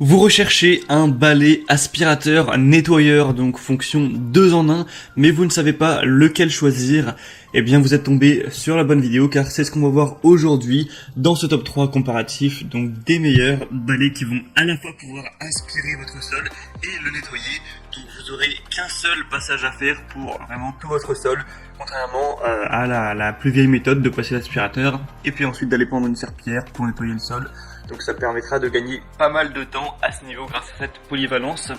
Vous recherchez un balai aspirateur nettoyeur, donc fonction 2 en 1, mais vous ne savez pas lequel choisir. Eh bien vous êtes tombé sur la bonne vidéo car c'est ce qu'on va voir aujourd'hui dans ce top 3 comparatif, donc des meilleurs balais qui vont à la fois pouvoir aspirer votre sol et le nettoyer. Donc vous aurez qu'un seul passage à faire pour vraiment tout votre sol, contrairement à la plus vieille méthode de passer l'aspirateur et puis ensuite d'aller prendre une serpillière pour nettoyer le sol. Donc ça permettra de gagner pas mal de temps à ce niveau grâce à cette polyvalence.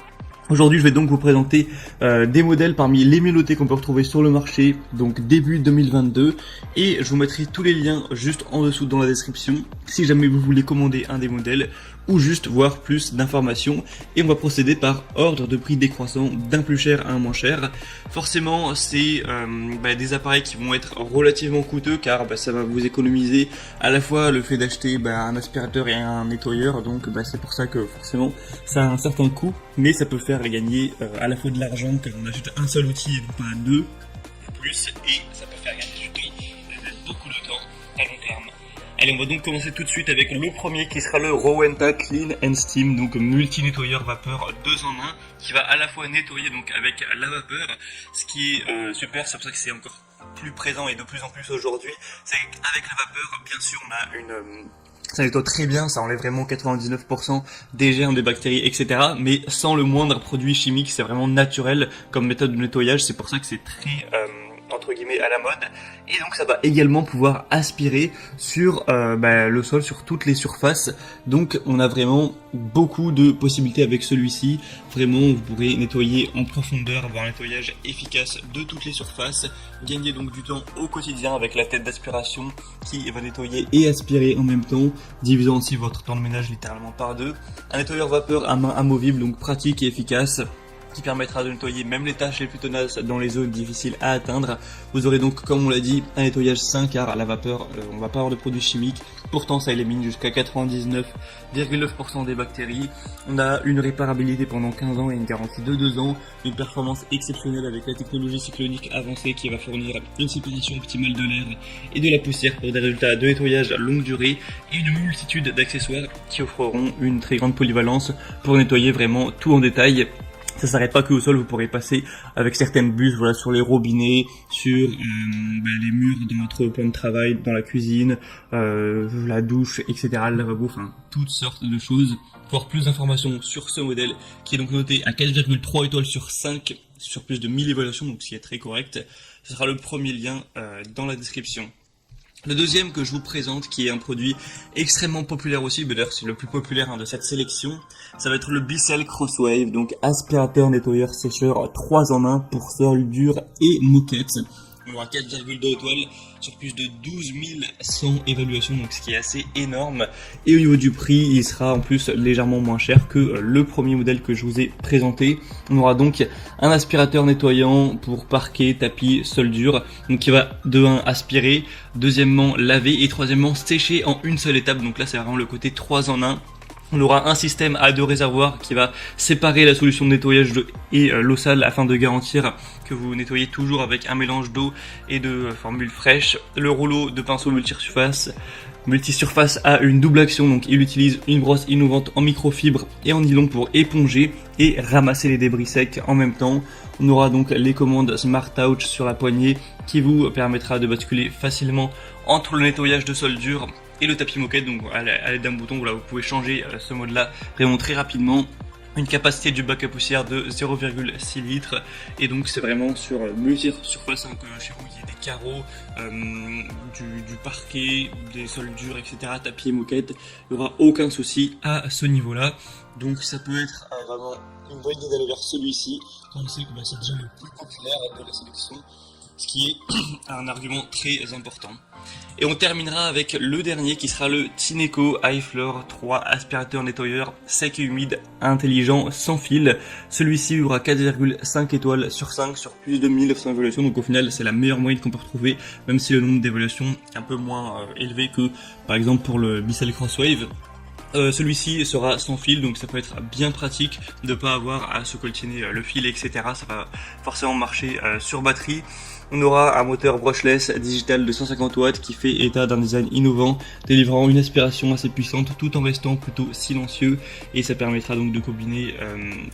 Aujourd'hui, je vais donc vous présenter des modèles parmi les mieux notés qu'on peut retrouver sur le marché, donc début 2022, et je vous mettrai tous les liens juste en dessous dans la description si jamais vous voulez commander un des modèles ou juste voir plus d'informations. Et on va procéder par ordre de prix décroissant d'un plus cher à un moins cher. Forcément, c'est des appareils qui vont être relativement coûteux car ça va vous économiser à la fois le fait d'acheter un aspirateur et un nettoyeur, donc c'est pour ça que forcément ça a un certain coût, mais ça peut faire gagner à la fois de l'argent car on achète un seul outil et non pas deux en plus, et ça peut faire gagner du temps, beaucoup de temps à long terme. Allez, on va donc commencer tout de suite avec le premier qui sera le Rowenta Clean and Steam, donc multi-nettoyeur vapeur 2 en 1, qui va à la fois nettoyer donc avec la vapeur, ce qui est super, c'est pour ça que c'est encore plus présent et de plus en plus aujourd'hui. C'est qu'avec la vapeur, bien sûr, on a une... ça nettoie très bien, ça enlève vraiment 99% des germes, des bactéries, etc. Mais sans le moindre produit chimique, c'est vraiment naturel comme méthode de nettoyage, c'est pour ça que c'est très... entre guillemets à la mode, et donc ça va également pouvoir aspirer sur le sol, sur toutes les surfaces. Donc on a vraiment beaucoup de possibilités avec celui-ci. Vraiment vous pourrez nettoyer en profondeur, avoir un nettoyage efficace de toutes les surfaces, gagner donc du temps au quotidien avec la tête d'aspiration qui va nettoyer et aspirer en même temps, divisant aussi votre temps de ménage littéralement par deux. Un nettoyeur vapeur à main amovible, donc pratique et efficace, qui permettra de nettoyer même les tâches les plus tenaces dans les zones difficiles à atteindre. Vous aurez donc, comme on l'a dit, un nettoyage sain car à la vapeur, on va pas avoir de produits chimiques. Pourtant, ça élimine jusqu'à 99,9% des bactéries. On a une réparabilité pendant 15 ans et une garantie de 2 ans. Une performance exceptionnelle avec la technologie cyclonique avancée qui va fournir une séparation optimale de l'air et de la poussière pour des résultats de nettoyage à longue durée, et une multitude d'accessoires qui offreront une très grande polyvalence pour nettoyer vraiment tout en détail. Ça s'arrête pas que au sol, vous pourrez passer avec certaines bûches, sur les robinets, sur les murs dans votre point de travail, dans la cuisine, la douche, etc., le lavabo, toutes sortes de choses. Pour avoir plus d'informations sur ce modèle, qui est donc noté à 4,3 étoiles sur 5, sur plus de 1000 évaluations, donc ce qui est très correct, ce sera le premier lien dans la description. Le deuxième que je vous présente, qui est un produit extrêmement populaire aussi, d'ailleurs c'est le plus populaire de cette sélection, ça va être le Bissell Crosswave, donc aspirateur, nettoyeur, sécheur 3 en 1 pour sol dur et moquette. On aura 4,2 étoiles sur plus de 12 100 évaluations, donc ce qui est assez énorme. Et au niveau du prix, il sera en plus légèrement moins cher que le premier modèle que je vous ai présenté. On aura donc un aspirateur nettoyant pour parquet, tapis, sol dur, donc qui va de 1 aspirer, deuxièmement laver et troisièmement sécher en une seule étape. Donc là c'est vraiment le côté 3 en 1. On aura un système à 2 réservoirs qui va séparer la solution de nettoyage et l'eau sale afin de garantir que vous nettoyez toujours avec un mélange d'eau et de formule fraîche. Le rouleau de pinceau multisurface a une double action, donc il utilise une brosse innovante en microfibre et en nylon pour éponger et ramasser les débris secs en même temps. On aura donc les commandes Smart Touch sur la poignée qui vous permettra de basculer facilement entre le nettoyage de sol dur et le tapis moquette, donc à l'aide d'un bouton, vous pouvez changer ce mode là vraiment très rapidement. Une capacité du bac à poussière de 0,6 litres, et donc c'est vraiment sur multi-surface, que chez vous il y a des carreaux, du parquet, des sols durs, etc., tapis et moquette, il n'y aura aucun souci à ce niveau là. Donc ça peut être vraiment une bonne idée d'aller vers celui-ci, quand on sait que c'est déjà le plus populaire de la sélection, ce qui est un argument très important. Et on terminera avec le dernier qui sera le Tineco iFloor 3 aspirateur nettoyeur sec et humide intelligent sans fil. Celui-ci aura 4,5 étoiles sur 5 sur plus de 1900 évaluations, donc au final c'est la meilleure moyenne qu'on peut retrouver, même si le nombre d'évaluations est un peu moins élevé que par exemple pour le Bissell Crosswave. Celui-ci sera sans fil, donc ça peut être bien pratique de ne pas avoir à se coltiner le fil, etc. Ça va forcément marcher sur batterie. On aura un moteur brushless digital de 150 watts qui fait état d'un design innovant, délivrant une aspiration assez puissante tout en restant plutôt silencieux, et ça permettra donc de combiner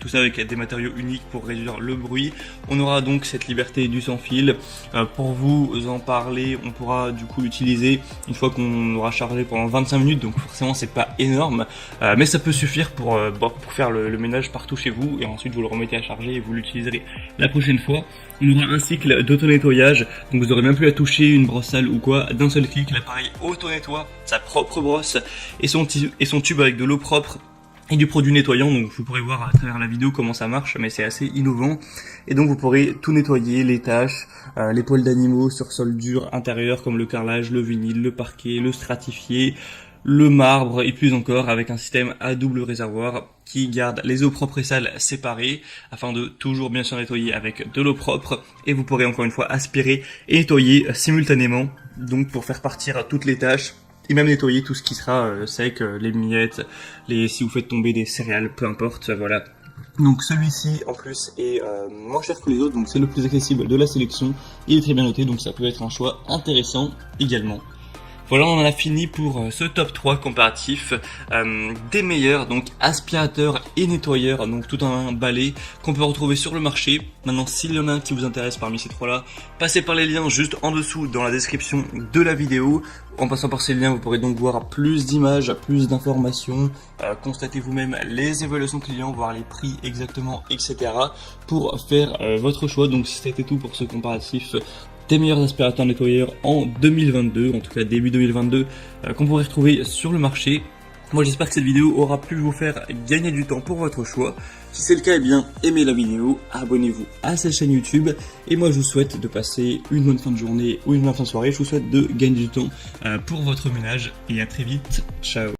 tout ça avec des matériaux uniques pour réduire le bruit. On aura donc cette liberté du sans fil. Pour vous en parler, on pourra du coup l'utiliser une fois qu'on aura chargé pendant 25 minutes, donc forcément c'est pas énorme, mais ça peut suffire pour faire le ménage partout chez vous, et ensuite vous le remettez à charger et vous l'utiliserez la prochaine fois. On aura un cycle d'auto-nettoyage, donc vous aurez même plus à toucher une brosse sale ou quoi. D'un seul clic, l'appareil auto-nettoie sa propre brosse et son tube avec de l'eau propre et du produit nettoyant. Donc vous pourrez voir à travers la vidéo comment ça marche, mais c'est assez innovant. Et donc vous pourrez tout nettoyer, les taches, les poils d'animaux sur sol dur intérieur comme le carrelage, le vinyle, le parquet, le stratifié, le marbre et plus encore, avec un système à double réservoir qui garde les eaux propres et sales séparées afin de toujours bien sûr nettoyer avec de l'eau propre. Et vous pourrez encore une fois aspirer et nettoyer simultanément, donc pour faire partir toutes les tâches et même nettoyer tout ce qui sera sec, les miettes, si vous faites tomber des céréales, peu importe, voilà. Donc celui-ci en plus est moins cher que les autres, donc c'est le plus accessible de la sélection. Il est très bien noté, donc ça peut être un choix intéressant également. Voilà, on en a fini pour ce top 3 comparatif des meilleurs, donc aspirateurs et nettoyeurs, donc tout un balai qu'on peut retrouver sur le marché. Maintenant, s'il y en a un qui vous intéresse parmi ces trois-là, passez par les liens juste en dessous dans la description de la vidéo. En passant par ces liens, vous pourrez donc voir plus d'images, plus d'informations, constater vous-même les évaluations clients, voir les prix exactement, etc. pour faire votre choix. Donc c'était tout pour ce comparatif des meilleurs aspirateurs nettoyeurs en 2022, en tout cas début 2022, qu'on pourrait retrouver sur le marché. Moi j'espère que cette vidéo aura pu vous faire gagner du temps pour votre choix. Si c'est le cas, eh bien aimez la vidéo, abonnez-vous à cette chaîne YouTube, et moi je vous souhaite de passer une bonne fin de journée ou une bonne fin de soirée. Je vous souhaite de gagner du temps pour votre ménage, et à très vite, ciao.